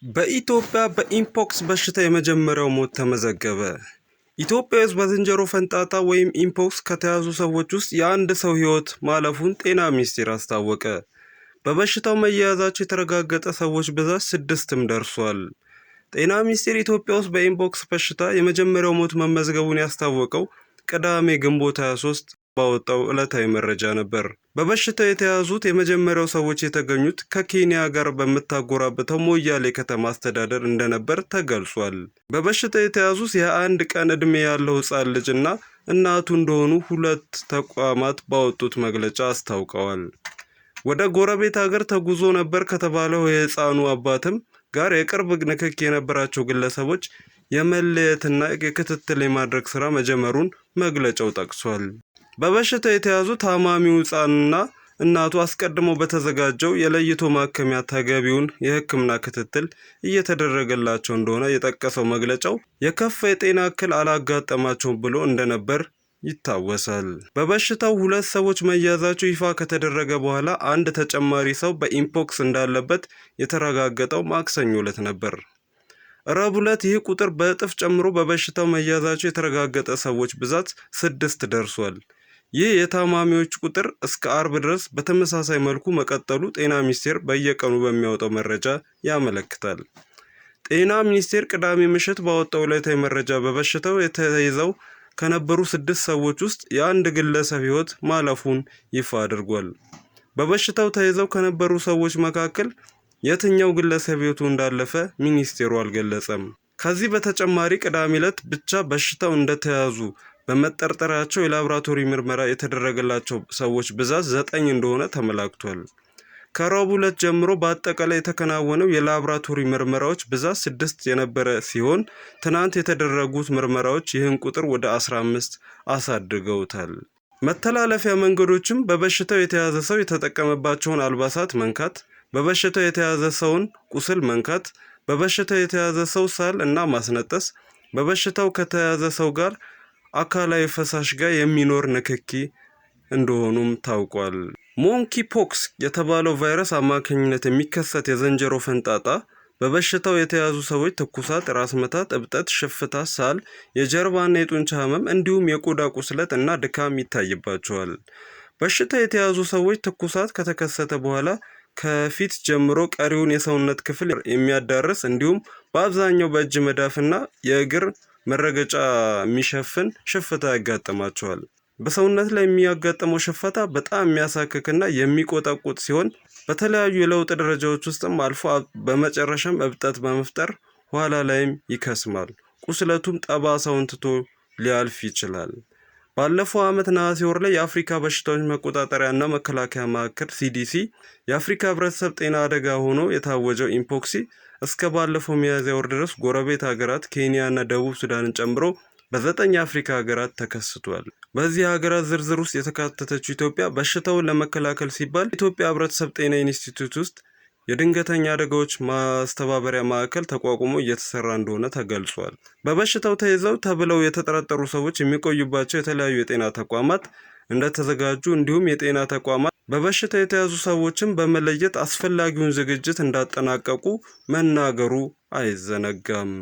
በኢትዮጵያ በኢምፖክስ በሽታ የመጀመሪያው ሞት ተመዘገበ። ኢትዮጵያ ውስጥ በዝንጀሮ ፈንጣጣ ወይም ኢምፖክስ ከተያዙ ሰዎች ውስጥ የአንድ ሰው ሕይወት ማለፉን ጤና ሚኒስቴር አስታወቀ። በበሽታው መያያዛቸው የተረጋገጠ ሰዎች ብዛት 6ም ደርሷል። ጤና ሚኒስቴር ኢትዮጵያ ውስጥ በኢምፖክስ በሽታ የመጀመሪያው ሞት መመዝገቡን ያስታወቀው ቅዳሜ ግንቦት 23 ባወጣው ዕለታዊ መረጃ ነበር። በበሽታው የተያዙት የመጀመሪያው ሰዎች የተገኙት ከኬንያ ጋር በምታጎራብተው ሞያሌ ከተማ አስተዳደር እንደነበር ተገልጿል። በበሽታው የተያዙት የ21 ቀን ዕድሜ ያለው ሕፃን ልጅና እናቱ እንደሆኑ ሁለት ተቋማት ባወጡት መግለጫ አስታውቀዋል። ወደ ጎረቤት ሀገር ተጉዞ ነበር ከተባለው የሕፃኑ አባትም ጋር የቅርብ ንክኪ የነበራቸው ግለሰቦች የመለየትና የክትትል የማድረግ ሥራ መጀመሩን መግለጫው ጠቅሷል። በበሽታው የተያዙ ታማሚው ሕፃንና እናቱ አስቀድመው በተዘጋጀው የለይቶ ማከሚያ ተገቢውን የሕክምና ክትትል እየተደረገላቸው እንደሆነ የጠቀሰው መግለጫው የከፋ የጤና እክል አላጋጠማቸውም ብሎ እንደነበር ይታወሳል። በበሽታው 2 ሰዎች መያዛቸው ይፋ ከተደረገ በኋላ አንድ ተጨማሪ ሰው በኢምፖክስ እንዳለበት የተረጋገጠው ማክሰኞ ዕለት ነበር። ረቡዕ ዕለት ይህ ቁጥር በእጥፍ ጨምሮ በበሽታው መያዛቸው የተረጋገጠ ሰዎች ብዛት 6 ደርሷል። ይህ የታማሚዎች ቁጥር እስከ አርብ ድረስ በተመሳሳይ መልኩ መቀጠሉ ጤና ሚኒስቴር በየቀኑ በሚያወጣው መረጃ ያመለክታል። ጤና ሚኒስቴር ቅዳሜ ምሽት ባወጣው ዕለታዊ መረጃ በበሽታው ተይዘው ከነበሩ 6 ሰዎች ውስጥ የአንድ ግለሰብ ሕይወት ማለፉን ይፋ አድርጓል። በበሽታው ተይዘው ከነበሩ ሰዎች መካከል የትኛው ግለሰብ ሕይወቱ እንዳለፈ ሚኒስቴሩ አልገለጸም። ከዚህ በተጨማሪ ቅዳሜ ዕለት ብቻ በሽታው እንደተያዙ በመጠርጠራቸው የላቦራቶሪ ምርመራ የተደረገላቸው ሰዎች ብዛት 9 እንደሆነ ተመላክቷል። ከረቡዕ ዕለት ጀምሮ በአጠቃላይ የተከናወነው የላቦራቶሪ ምርመራዎች ብዛት 6 የነበረ ሲሆን ትናንት የተደረጉት ምርመራዎች ይህን ቁጥር ወደ 15 አሳድገውታል። መተላለፊያ መንገዶችም በበሽታው የተያዘ ሰው የተጠቀመባቸውን አልባሳት መንካት፣ በበሽታው የተያዘ ሰውን ቁስል መንካት፣ በበሽታው የተያዘ ሰው ሳል እና ማስነጠስ፣ በበሽታው ከተያዘ ሰው ጋር አካላዊ ፈሳሽ ጋር የሚኖር ንክኪ እንደሆኑም ታውቋል። ሞንኪ ፖክስ የተባለው ቫይረስ አማካኝነት የሚከሰት የዝንጀሮ ፈንጣጣ በበሽታው የተያዙ ሰዎች ትኩሳት፣ ራስ ምታት፣ እብጠት፣ ሽፍታ፣ ሳል፣ የጀርባና የጡንቻ ህመም እንዲሁም የቆዳ ቁስለት እና ድካም ይታይባቸዋል። በሽታው የተያዙ ሰዎች ትኩሳት ከተከሰተ በኋላ ከፊት ጀምሮ ቀሪውን የሰውነት ክፍል የሚያዳርስ እንዲሁም በአብዛኛው በእጅ መዳፍና የእግር መረገጫ የሚሸፍን ሽፍታ ያጋጥማቸዋል። በሰውነት ላይ የሚያጋጥመው ሽፍታ በጣም የሚያሳክክና የሚቆጠቁጥ ሲሆን በተለያዩ የለውጥ ደረጃዎች ውስጥም አልፎ በመጨረሻም እብጠት በመፍጠር ኋላ ላይም ይከስማል። ቁስለቱም ጠባሳውን ትቶ ሊያልፍ ይችላል። ባለፈው ዓመት ነሐሴ ወር ላይ የአፍሪካ በሽታዎች መቆጣጠሪያና መከላከያ ማዕከል CDC የአፍሪካ ህብረተሰብ ጤና አደጋ ሆኖ የታወጀው ኢምፖክሲ እስከ ባለፈው ሚያዝያ ወር ድረስ ጎረቤት ሀገራት ኬንያና ደቡብ ሱዳንን ጨምሮ በ9 የአፍሪካ ሀገራት ተከስቷል። በዚህ ሀገራት ዝርዝር ውስጥ የተካተተችው ኢትዮጵያ በሽታውን ለመከላከል ሲባል የኢትዮጵያ ህብረተሰብ ጤና ኢንስቲትዩት ውስጥ የድንገተኛ አደጋዎች ማስተባበሪያ ማዕከል ተቋቁሞ እየተሰራ እንደሆነ ተገልጿል። በበሽታው ተይዘው ተብለው የተጠረጠሩ ሰዎች የሚቆዩባቸው የተለያዩ የጤና ተቋማት እንደተዘጋጁ እንዲሁም የጤና ተቋማት በበሽታው የተያዙ ሰዎችን በመለየት አስፈላጊውን ዝግጅት እንዳጠናቀቁ መናገሩ አይዘነጋም።